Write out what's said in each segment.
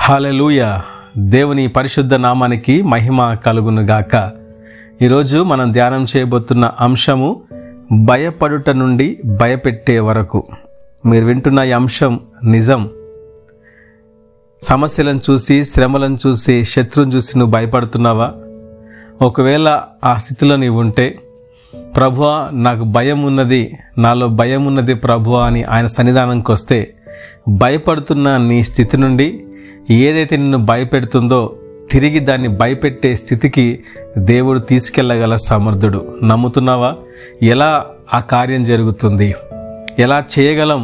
హల్లెలూయా. దేవుని పరిశుద్ధ నామానికి మహిమ కలుగును గాక. ఈరోజు మనం ధ్యానం చేయబోతున్న అంశము భయపడుట నుండి భయపెట్టే వరకు. మీరు వింటున్న ఈ అంశం నిజం. సమస్యలను చూసి, శ్రమలను చూసి, శత్రువుని చూసి నువ్వు భయపడుతున్నావా? ఒకవేళ ఆ స్థితిలో నీవు ఉంటే, ప్రభువా నాకు భయం ఉన్నది, నాలో భయం ఉన్నది ప్రభువా అని ఆయన సన్నిధానంకి వస్తే, భయపడుతున్న నీ స్థితి నుండి ఏదైతే నిన్ను భయపెడుతుందో తిరిగి దాన్ని భయపెట్టే స్థితికి దేవుడు తీసుకెళ్ళగల సమర్థుడు. నమ్ముతున్నావా? ఎలా ఆ కార్యం జరుగుతుంది, ఎలా చేయగలం,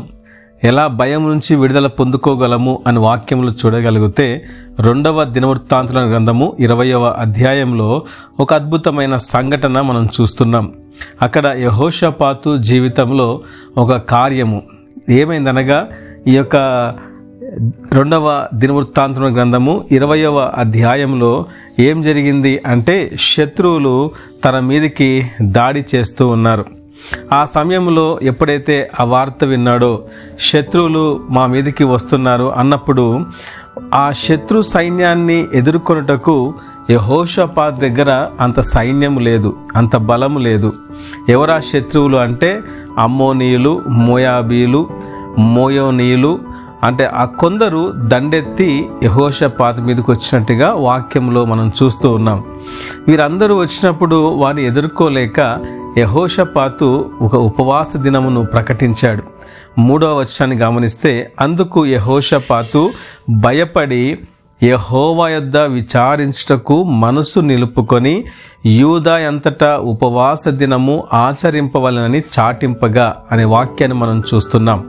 ఎలా భయం నుంచి విడుదల పొందుకోగలము అని వాక్యంలో చూడగలిగితే 2వ దినవృత్తాంతాల గ్రంథము 20వ అధ్యాయంలో ఒక అద్భుతమైన సంఘటన మనం చూస్తున్నాం. అక్కడ యెహోషాపాతు జీవితంలో ఒక కార్యము ఏమైందనగా, ఈ యొక్క 2వ దినవృత్తాంతాల గ్రంథము 20వ అధ్యాయంలో ఏం జరిగింది అంటే, శత్రువులు తన మీదికి దాడి చేస్తూ ఉన్నారు. ఆ సమయంలో ఎప్పుడైతే ఆ వార్త విన్నాడో, శత్రువులు మా మీదికి వస్తున్నారు అన్నప్పుడు, ఆ శత్రు సైన్యాన్ని ఎదుర్కొనుటకు యెహోషాపాతు దగ్గర అంత సైన్యం లేదు, అంత బలము లేదు. ఎవరా శత్రువులు అంటే అమ్మోనీయులు, మోయాబీలు, మోయోనీయులు, అంటే ఆ కొందరు దండెత్తి యెహోషాపాతు మీదకి వచ్చినట్టుగా వాక్యంలో మనం చూస్తూ ఉన్నాం. వీరందరూ వచ్చినప్పుడు వారిని ఎదుర్కోలేక యెహోషాపాతు ఒక ఉపవాస దినమును ప్రకటించాడు. 3వ వచనాన్ని గమనిస్తే, అందుకు యెహోషాపాతు భయపడి యెహోవా యొద్ద విచారించుటకు మనసు నిలుపుకొని యూదా అంతటా ఉపవాస దినము ఆచరింపవలనని చాటింపగా అనే వాక్యాన్ని మనం చూస్తున్నాం.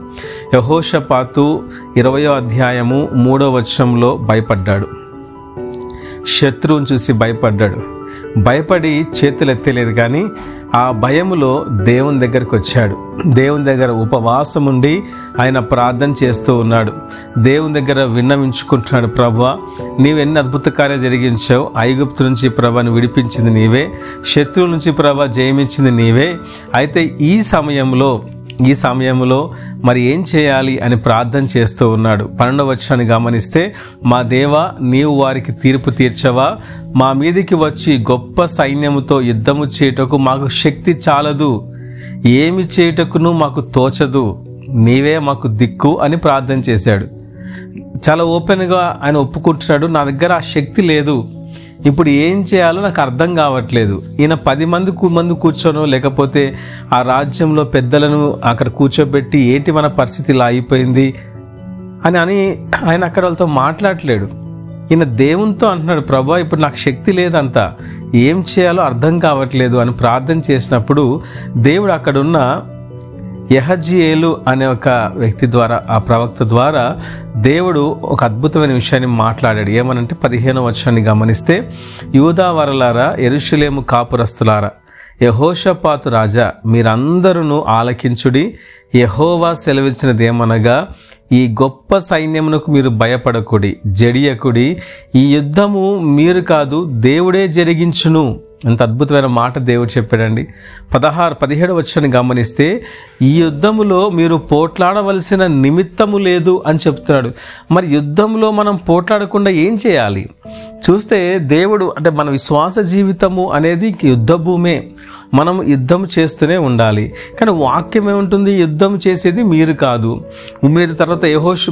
యెహోషాపాతు 20వ అధ్యాయము 3వ వచనంలో భయపడ్డాడు. శత్రువుని చూసి భయపడ్డాడు. భయపడి చేతులు ఎత్తలేదు, కానీ ఆ భయములో దేవుని దగ్గరికి వచ్చాడు. దేవుని దగ్గర ఉపవాసం ఉండి ఆయన ప్రార్థన చేస్తూ ఉన్నాడు. దేవుని దగ్గర విన్నవించుకుంటున్నాడు, ప్రభువా నీవు ఎన్ని అద్భుత కార్యాలు జరిగించావు, ఐగుప్తు నుంచి ప్రభుని విడిపించింది నీవే, శత్రువుల నుంచి ప్రభు జయమించింది నీవే. అయితే ఈ సమయంలో మరి ఏం చేయాలి అని ప్రార్థన చేస్తూ ఉన్నాడు. 12వ వచనాన్ని గమనిస్తే, మా దేవా నీవు వారికి తీర్పు తీర్చవా, మా మీదికి వచ్చి గొప్ప సైన్యముతో యుద్ధము చేయుటకు మాకు శక్తి చాలదు, ఏమి చేయుటకును మాకు తోచదు, నీవే మాకు దిక్కు అని ప్రార్థన చేశాడు. చాలా ఓపెన్గా ఆయన ఒప్పుకుంటున్నాడు, నా దగ్గర ఆ శక్తి లేదు, ఇప్పుడు ఏం చేయాలో నాకు అర్థం కావట్లేదు. ఈయన 10 మంది కూర్చోనో, లేకపోతే ఆ రాజ్యంలో పెద్దలను అక్కడ కూర్చోబెట్టి ఏంటి మన పరిస్థితి ఇలా అయిపోయింది అని ఆయన అక్కడ వాళ్ళతో మాట్లాడలేడు. ఈయన దేవునితో అంటున్నాడు, ప్రభా ఇప్పుడు నాకు శక్తి లేదంతా, ఏం చేయాలో అర్థం కావట్లేదు అని ప్రార్థన చేసినప్పుడు దేవుడు అక్కడున్న యెహజీయేలు అనే ఒక వ్యక్తి ద్వారా, ఆ ప్రవక్త ద్వారా దేవుడు ఒక అద్భుతమైన విషయాన్ని మాట్లాడాడు. ఏమనంటే 15వ వచనాన్ని గమనిస్తే, యూదా వారలారా, యెరూషలేము కాపురస్తులారా, యెహోషాపాతు రాజా మీరందరూ ఆలకించుడి. యెహోవా సెలవిచ్చినదేమనగా, ఈ గొప్ప సైన్యమునకు మీరు భయపడకుడి, జడియకుడి, ఈ యుద్ధము మీరు కాదు దేవుడే జరిగించును. ఎంత అద్భుతమైన మాట దేవుడు చెప్పాడండి. 17వ వచనాన్ని గమనిస్తే, ఈ యుద్ధములో మీరు పోట్లాడవలసిన నిమిత్తము లేదు అని చెప్తున్నాడు. మరి యుద్ధంలో మనం పోట్లాడకుండా ఏం చేయాలి? చూస్తే దేవుడు అంటే మన విశ్వాస జీవితము అనేది యుద్ధ భూమే. మనం యుద్ధం చేస్తూనే ఉండాలి. కానీ వాక్యం ఏముంటుంది, యుద్ధం చేసేది మీరు కాదు. మీరు తర్వాత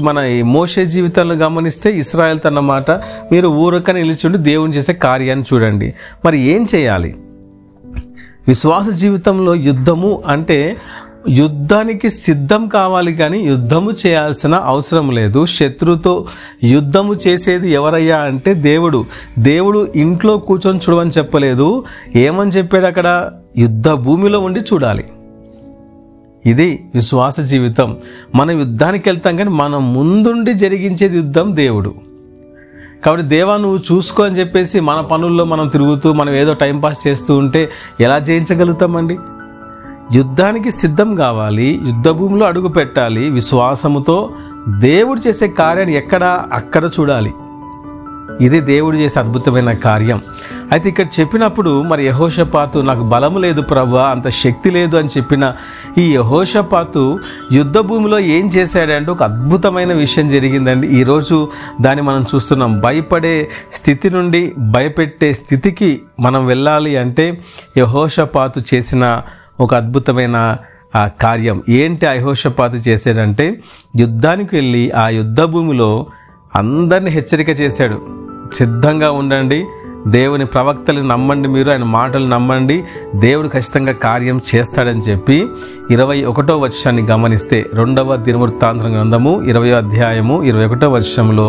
మన మోషే జీవితాలను గమనిస్తే, ఇశ్రాయేల్ తన మాట, మీరు ఊరక నిలిచిండి దేవుని చేసే కార్యాన్ని చూడండి. మరి ఏం చేయాలి? విశ్వాస జీవితంలో యుద్ధము అంటే యుద్ధానికి సిద్ధం కావాలి, కానీ యుద్ధము చేయాల్సిన అవసరం లేదు. శత్రువుతో యుద్ధము చేసేది ఎవరయ్యా అంటే దేవుడు ఇంట్లో కూర్చొని చూడమని చెప్పలేదు. ఏమని చెప్పాడు అక్కడ? యుద్ధ భూమిలో ఉండి చూడాలి. ఇది విశ్వాస జీవితం. మనం యుద్ధానికి వెళ్తాం, కానీ మనం ముందుండి జరిగించేది యుద్ధం దేవుడు. కాబట్టి దేవా నువ్వు చూసుకో అని చెప్పేసి మన పనుల్లో మనం తిరుగుతూ మనం ఏదో టైంపాస్ చేస్తూ ఉంటే ఎలా జయించగలుగుతామండి? యుద్ధానికి సిద్ధం కావాలి, యుద్ధ భూమిలో అడుగు పెట్టాలి. విశ్వాసముతో దేవుడు చేసే కార్యాన్ని అక్కడ చూడాలి. ఇది దేవుడు చేసే అద్భుతమైన కార్యం. అయితే ఇక్కడ చెప్పినప్పుడు మరి యెహోషాపాతు నాకు బలము లేదు ప్రభువా, అంత శక్తి లేదు అని చెప్పిన ఈ యెహోషాపాతు యుద్ధ భూమిలో ఏం చేశాడంటే ఒక అద్భుతమైన విషయం జరిగిందండి. ఈరోజు దాన్ని మనం చూస్తున్నాం. భయపడే స్థితి నుండి భయపెట్టే స్థితికి మనం వెళ్ళాలి అంటే యెహోషాపాతు చేసిన ఒక అద్భుతమైన కార్యం ఏంటి? ఆ యెహోషాపాతు చేశాడంటే యుద్ధానికి వెళ్ళి ఆ యుద్ధ భూమిలో అందరిని హెచ్చరిక చేశాడు. సిద్ధంగా ఉండండి, దేవుని ప్రవక్తలు నమ్మండి, మీరు ఆయన మాటలు నమ్మండి, దేవుడు ఖచ్చితంగా కార్యం చేస్తాడని చెప్పి 21వ వచనాన్ని గమనిస్తే 2వ దినవృత్తాంత గ్రంథము 20వ అధ్యాయము 21వ వచనంలో,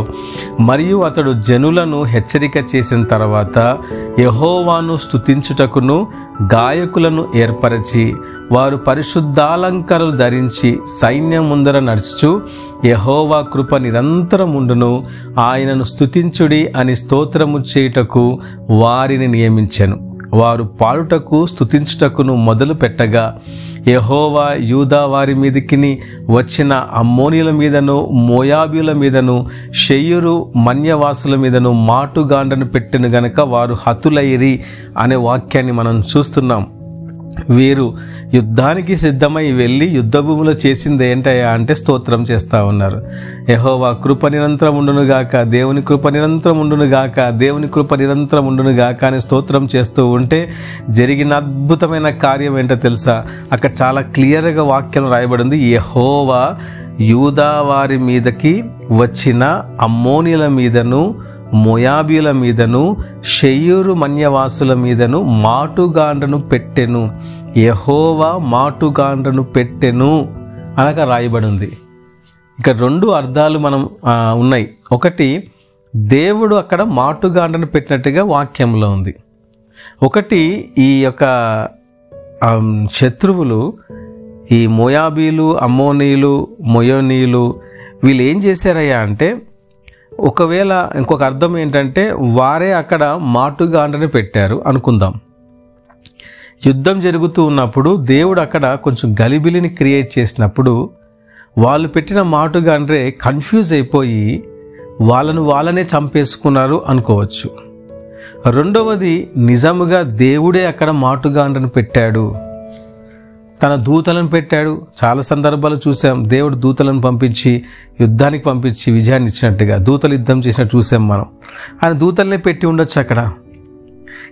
మరియు అతడు జనులను హెచ్చరిక చేసిన తర్వాత యెహోవాను స్తుతించుటకును గాయకులను ఏర్పరచి వారు పరిశుద్ధాలంకారాలు ధరించి సైన్యం ముందర నడుచుచు యెహోవా కృప నిరంతరం ఉండును, ఆయనను స్తుతించుడి అని స్తోత్రము చేయుటకు వారిని నియమించెను. వారు పాడుటకు స్తుతించుటకును మొదలు పెట్టగా యెహోవా యూదా వారి మీదికి వచ్చిన అమ్మోనీల మీదను మోయాబీల మీదను షెయూరు మన్యవాసుల మీదను మాటుగాండను పెట్టెను గనక వారు హతులైరి అనే వాక్యాన్ని మనం చూస్తున్నాం. వీరు యుద్ధానికి సిద్ధమై వెళ్ళి యుద్ధ భూమిలో చేసింది ఏంటయ్యా అంటే స్తోత్రం చేస్తూ ఉన్నారు. యెహోవా కృప నిరంతరం ఉండునుగాక, దేవుని కృప నిరంతరం ఉండునుగాక, దేవుని కృప నిరంతరం ఉండునుగాక అని స్తోత్రం చేస్తూ ఉంటే జరిగిన అద్భుతమైన కార్యం ఏంటో తెలుసా? అక్కడ చాలా క్లియర్గా వాక్యం రాయబడింది. యెహోవా యూదా వారి మీదకి వచ్చిన అమ్మోనీల మీదను మోయాబీల మీదను షెయూరు మన్యవాసుల మీదను మాటుగాండ్రను పెట్టెను. యెహోవా మాటుగాండ్రను పెట్టెను అనగా రాయబడి ఉంది. ఇక 2 అర్థాలు మనం ఉన్నాయి. ఒకటి, దేవుడు అక్కడ మాటుగాండ్రను పెట్టినట్టుగా వాక్యంలో ఉంది. ఒకటి, ఈ యొక్క శత్రువులు, ఈ మోయాబీలు, అమ్మోనీలు, మొయోనీలు వీళ్ళు ఏం చేశారయ్యా అంటే, ఒకవేళ ఇంకొక అర్థం ఏంటంటే వారే అక్కడ మాటుగాండ్రని పెట్టారు అనుకుందాం. యుద్ధం జరుగుతూ ఉన్నప్పుడు దేవుడు అక్కడ కొంచెం గలిబిలిని క్రియేట్ చేసినప్పుడు వాళ్ళు పెట్టిన మాటుగాండ్రే కన్ఫ్యూజ్ అయిపోయి వాళ్ళనే చంపేసుకున్నారు అనుకోవచ్చు. రెండవది, నిజముగా దేవుడే అక్కడ మాటుగాండ్రని పెట్టాడు, తన దూతలను పెట్టాడు. చాలా సందర్భాలు చూసాం, దేవుడు దూతలను పంపించి యుద్ధానికి పంపించి విజయాన్ని ఇచ్చినట్టుగా దూతలు యుద్ధం చేసినట్టు చూసాం మనం. ఆయన దూతలనే పెట్టి ఉండొచ్చు అక్కడ.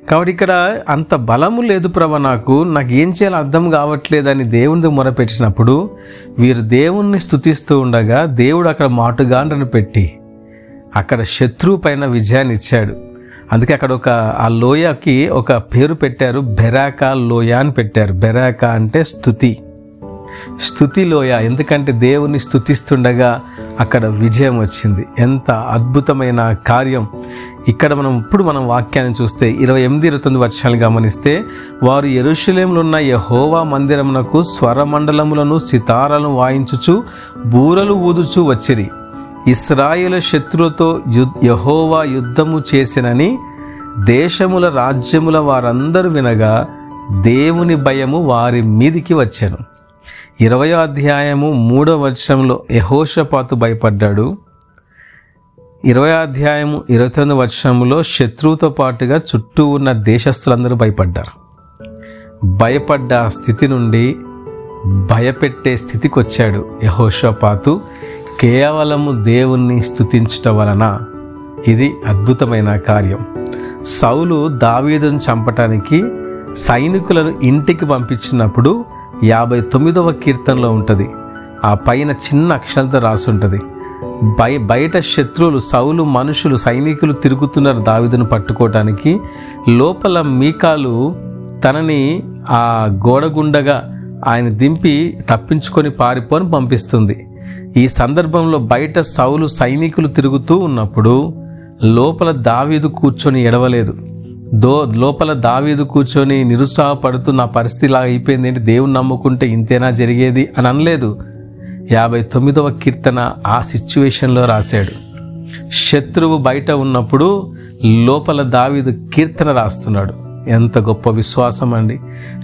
కాబట్టి ఇక్కడ అంత బలము లేదు ప్రభా, నాకు ఏం చేయాలో అర్థం కావట్లేదని దేవుని మొరపెట్టినప్పుడు వీరు దేవుణ్ణి స్తుతిస్తూ ఉండగా దేవుడు అక్కడ మాటుగాండ్రను పెట్టి అక్కడ శత్రువు పైన విజయాన్ని ఇచ్చాడు. అందుకే అక్కడ ఆ లోయకి ఒక పేరు పెట్టారు, బెరాకా లోయ అని పెట్టారు. బెరాకా అంటే స్తుతి లోయ. ఎందుకంటే దేవుని స్తుతిస్తుండగా అక్కడ విజయం వచ్చింది. ఎంత అద్భుతమైన కార్యం! ఇక్కడ మనం వాక్యాన్ని చూస్తే 28-29 వచనాలు గమనిస్తే, వారు యెరూషలేములో ఉన్న యెహోవా మందిరమునకు స్వరమండలములను సితారాలను వాయించుచు బూరలు ఊదుచు వచ్చిరి. ఇశ్రాయేలు శత్రువుతో యెహోవా యుద్ధము చేసినని దేశముల రాజ్యముల వారందరూ వినగా దేవుని భయము వారి మీదికి వచ్చెను. 20వ అధ్యాయము 3వ వచనంలో యెహోషాపాతు భయపడ్డాడు. 20వ అధ్యాయము 29వ వచనంలో శత్రువుతో పాటుగా చుట్టూ ఉన్న దేశస్తులందరూ భయపడ్డారు. భయపడ్డ స్థితి నుండి భయపెట్టే స్థితికి వచ్చాడు యెహోషాపాతు, కేవలము దేవుణ్ణి స్తుతించటం వలన. ఇది అద్భుతమైన కార్యం. సౌలు దావీదును చంపటానికి సైనికులను ఇంటికి పంపించినప్పుడు 59వ కీర్తనలో ఉంటుంది, ఆ పైన చిన్న అక్షరంతో రాసి ఉంటుంది, బయట శత్రువులు, సౌలు మనుషులు, సైనికులు తిరుగుతున్నారు దావీదును పట్టుకోవటానికి. లోపల మీకాలు తనని ఆ గోడగుండగా ఆయన దింపి తప్పించుకొని పారిపోని పంపిస్తుంది. ఈ సందర్భంలో బయట సౌలు సైనికులు తిరుగుతూ ఉన్నప్పుడు లోపల దావీదు కూర్చొని ఎడవలేదు. లోపల దావీదు కూర్చొని నిరుత్సాహపడుతూ నా పరిస్థితి ఇలా అయిపోయింది ఏంటి, దేవుని నమ్ముకుంటే ఇంతేనా జరిగేది అని అనలేదు. 59వ కీర్తన ఆ సిచ్యువేషన్లో రాశాడు. శత్రువు బయట ఉన్నప్పుడు లోపల దావీదు కీర్తన రాస్తున్నాడు. ఎంత గొప్ప విశ్వాసం అండి!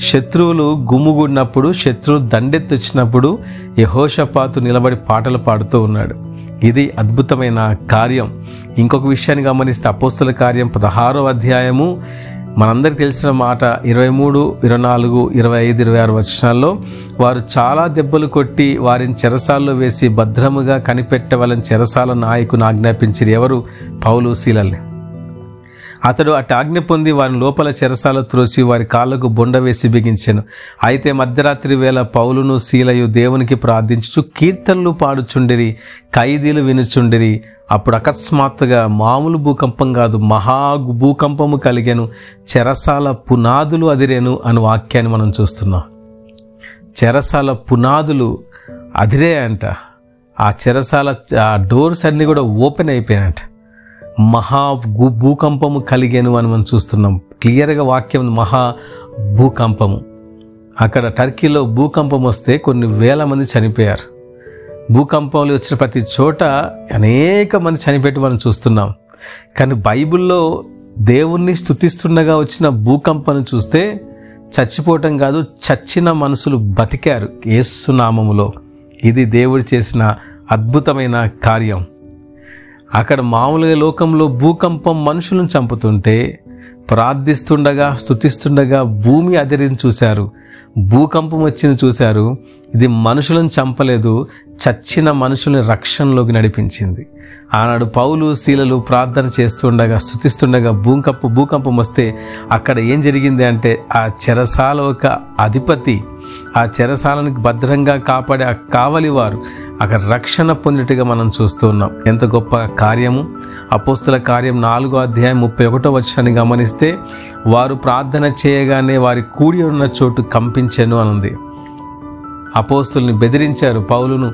శత్రువులు గుమ్ముగుడినప్పుడు, శత్రువు దండెత్తి వచ్చినప్పుడు యెహోషాపాతు నిలబడి పాటలు పాడుతూ ఉన్నాడు. ఇది అద్భుతమైన కార్యం. ఇంకొక విషయాన్ని గమనిస్తే అపోస్తల కార్యం 16వ అధ్యాయము మనందరికీ తెలిసిన మాట 23, 24, 25, 26 వచనాల్లో వారు చాలా దెబ్బలు కొట్టి వారిని చెరసాల్లో వేసి భద్రముగా కనిపెట్టవాలని చెరసాల నాయకుని ఆజ్ఞాపించిరి. ఎవరు? పౌలు, సీలల్ని. అతడు అటు ఆజ్ఞ పొంది వారిని లోపల చెరసాల త్రోసి వారి కాళ్లకు బొండ వేసి బిగించెను. అయితే మధ్యరాత్రి వేళ పౌలును సీలయు దేవునికి ప్రార్థించుచు కీర్తనలు పాడుచుండిరి, ఖైదీలు వినుచుండిరి. అప్పుడు అకస్మాత్తుగా మామూలు భూకంపం కాదు, మహా భూకంపము కలిగెను, చెరసాల పునాదులు అదిరేను అని వాక్యాన్ని మనం చూస్తున్నాం. చెరసాల పునాదులు అదిరే అంట. ఆ చెరసాల డోర్స్ అన్నీ కూడా ఓపెన్ అయిపోయాయంట. మహా భూకంపము కలిగెను అని మనం చూస్తున్నాం. క్లియర్గా వాక్యం, మహా భూకంపము. అక్కడ టర్కీలో భూకంపం వస్తే కొన్ని వేల మంది చనిపోయారు. భూకంపాలు వచ్చిన ప్రతి చోట అనేక మంది చనిపెట్టి మనం చూస్తున్నాం. కానీ బైబిల్లో దేవుణ్ణి స్తుతిస్తుండగా వచ్చిన భూకంపాన్ని చూస్తే చచ్చిపోవటం కాదు, చచ్చిన మనుషులు బతికారు యేసు నామములో. ఇది దేవుడు చేసిన అద్భుతమైన కార్యం. అక్కడ మామూలుగా లోకంలో భూకంపం మనుషులను చంపుతుంటే ప్రార్థిస్తుండగా స్తుతిస్తుండగా భూమి అదిరిని చూశారు, భూకంపం వచ్చింది చూశారు. ఇది మనుషులను చంపలేదు, చచ్చిన మనుషుల్ని రక్షణలోకి నడిపించింది. ఆనాడు పౌలు, సీలలు ప్రార్థన చేస్తుండగా స్తుతిస్తుండగా భూకంపం వస్తే అక్కడ ఏం జరిగింది అంటే ఆ చెరసాల ఒక అధిపతి, ఆ చెరసాలను భద్రంగా కాపాడే ఆ కావలివారు అక్కడ రక్షణ పొందినట్టుగా మనం చూస్తూ ఉన్నాం. ఎంత గొప్ప కార్యము! అపోస్తల కార్యం 4వ అధ్యాయం 31వ వచనాన్ని గమనిస్తే వారు ప్రార్థన చేయగానే వారి కూడి ఉన్న చోటు కంపించెను అనుంది. అపోస్తుల్ని బెదిరించారు. పౌలును,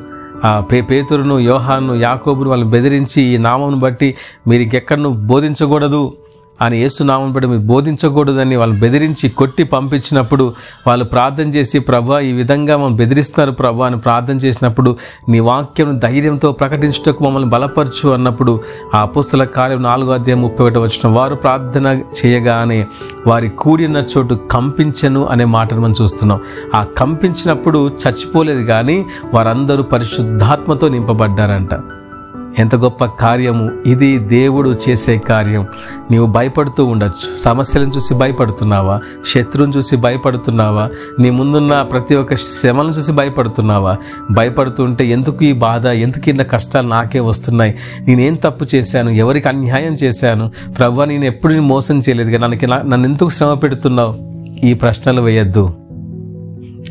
పేతురును, యోహాను, యాకోబును వాళ్ళని బెదిరించి ఈ నామమును బట్టి మీరు ఇంకెక్కడను బోధించకూడదు అని, యేసు నామమును బట్టి మీరు బోధించకూడదని వాళ్ళు బెదిరించి కొట్టి పంపించినప్పుడు వాళ్ళు ప్రార్థన చేసి, ప్రభా ఈ విధంగా మమ్మల్ని బెదిరిస్తున్నారు ప్రభా అని ప్రార్థన చేసినప్పుడు నీ వాక్యం ధైర్యంతో ప్రకటించుటకు మమ్మల్ని బలపరచు అన్నప్పుడు ఆ అపోస్తల కార్యం 4వ అధ్యాయం 31వ వచనం వారు ప్రార్థన చేయగానే వారి కూడిన చోటు కంపించెను అనే మాటను మనం చూస్తున్నాం. ఆ కంపించినప్పుడు చచ్చిపోలేదు కానీ వారందరూ పరిశుద్ధాత్మతో నింపబడ్డారంట. ఎంత గొప్ప కార్యము! ఇది దేవుడు చేసే కార్యం. నీవు భయపడుతూ ఉండొచ్చు. సమస్యలను చూసి భయపడుతున్నావా? శత్రువుని చూసి భయపడుతున్నావా? నీ ముందున్న ప్రతి ఒక్క శ్రమలను చూసి భయపడుతున్నావా? భయపడుతుంటే ఎందుకు ఈ బాధ, ఎందుకు ఇన్న కష్టాలు నాకే వస్తున్నాయి, నేనేం తప్పు చేశాను, ఎవరికి అన్యాయం చేశాను, ప్రభువా నేను ఎప్పుడు మోసం చేయలేదు కదా, నన్ను ఎందుకు శ్రమ పెడుతున్నావు? ఈ ప్రశ్నలు వేయద్దు.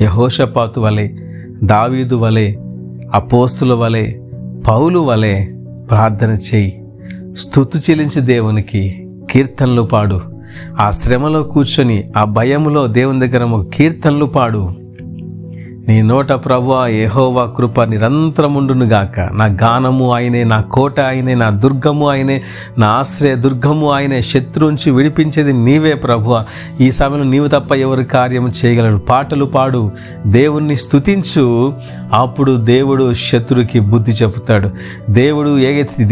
యెహోషాపాతు వలె, దావీదు వలె, అపోస్తుల వలె, పౌలు వలె ప్రార్థన చేయి. స్తుతి చెల్లించి దేవునికి కీర్తనలు పాడు. ఆ శ్రమలో కూర్చొని ఆ భయములో దేవుని దగ్గర ఒక కీర్తనలు పాడు. నీ నోట ప్రభువా యెహోవా కృప నిరంతరముండును గాక. నా గానము ఆయనే, నా కోట ఆయనే, నా దుర్గము ఆయనే, నా ఆశ్రయ దుర్గము ఆయనే, శత్రువుంచి విడిపించేది నీవే ప్రభువా. ఈ సమయంలో నీవు తప్ప ఎవరు కార్యము చేయగలడు? పాటలు పాడు, దేవుణ్ణి స్తుతించు. అప్పుడు దేవుడు శత్రువుకి బుద్ధి చెబుతాడు. దేవుడు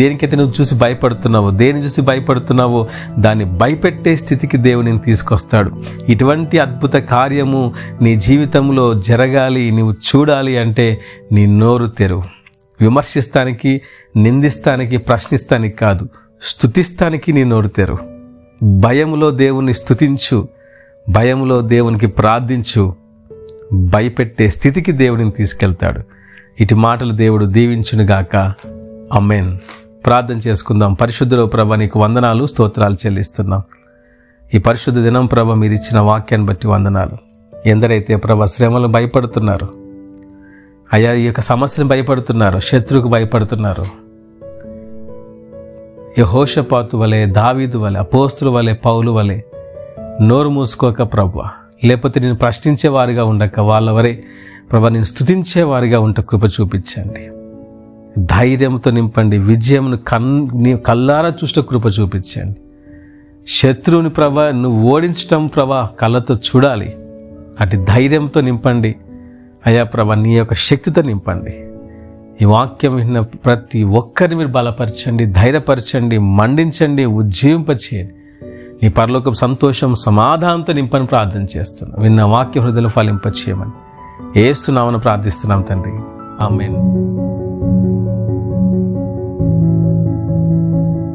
దేనికైతే నువ్వు చూసి భయపడుతున్నావో, దేని చూసి భయపడుతున్నావో దాన్ని భయపెట్టే స్థితికి దేవుడిని తీసుకొస్తాడు. ఇటువంటి అద్భుత కార్యము నీ జీవితంలో జరగాలి, నీవు చూడాలి అంటే నీ నోరు తెరువు. విమర్శిస్తానికి, నిందిస్తానికి, ప్రశ్నిస్తానికి కాదు, స్తుతిస్తానికి నీ నోరు తెరువు. భయములో దేవుని స్తుతించు, భయములో దేవునికి ప్రార్థించు. భయపెట్టే స్థితికి దేవుడిని తీసుకెళ్తాడు. ఇటు మాటలు దేవుడు దీవించునుగాక. ఆమేన్. ప్రార్థన చేసుకుందాం. పరిశుద్ధుడో ప్రభా నీకు వందనాలు, స్తోత్రాలు చెల్లిస్తున్నాం. ఈ పరిశుద్ధ దినం ప్రభ మీరు ఇచ్చిన వాక్యాన్ని బట్టి వందనాలు. ఎందరైతే ప్రభ శ్రమలు భయపడుతున్నారు, అయ్యా ఈ యొక్క సమస్యను భయపడుతున్నారు, శత్రువుకు భయపడుతున్నారు, యెహోషాపాతు వలె, దావీదు వలె, అపోస్తుల వలె, పౌలు వలె నోరు మూసుకోక ప్రభా, లేకపోతే నేను ప్రశ్నించేవారిగా ఉండక వాళ్ళ వరే ప్రభా నేను స్తుతించేవారిగా ఉంట కృప చూపించండి. ధైర్యంతో నింపండి. విజయమును కల్లారా చూస్తే కృప చూపించండి. శత్రువుని ప్రభా నువ్వు ఓడించటం ప్రభా కళ్ళతో చూడాలి. అటు ధైర్యంతో నింపండి అయ్యా ప్రభా, నీ యొక్క శక్తితో నింపండి. ఈ వాక్యం విన్న ప్రతి ఒక్కరిని మీరు బలపరచండి, ధైర్యపరచండి, మండించండి, ఉజ్జీవింపచేయండి. నీ పరలోకం సంతోషం, సమాధానంతో నింపని ప్రార్థన చేస్తున్నాం. విన్న వాక్య హృదయలు ఫలింపచేయమని యేసు నామమున ప్రార్థిస్తున్నాం తండ్రి. ఆమేన్.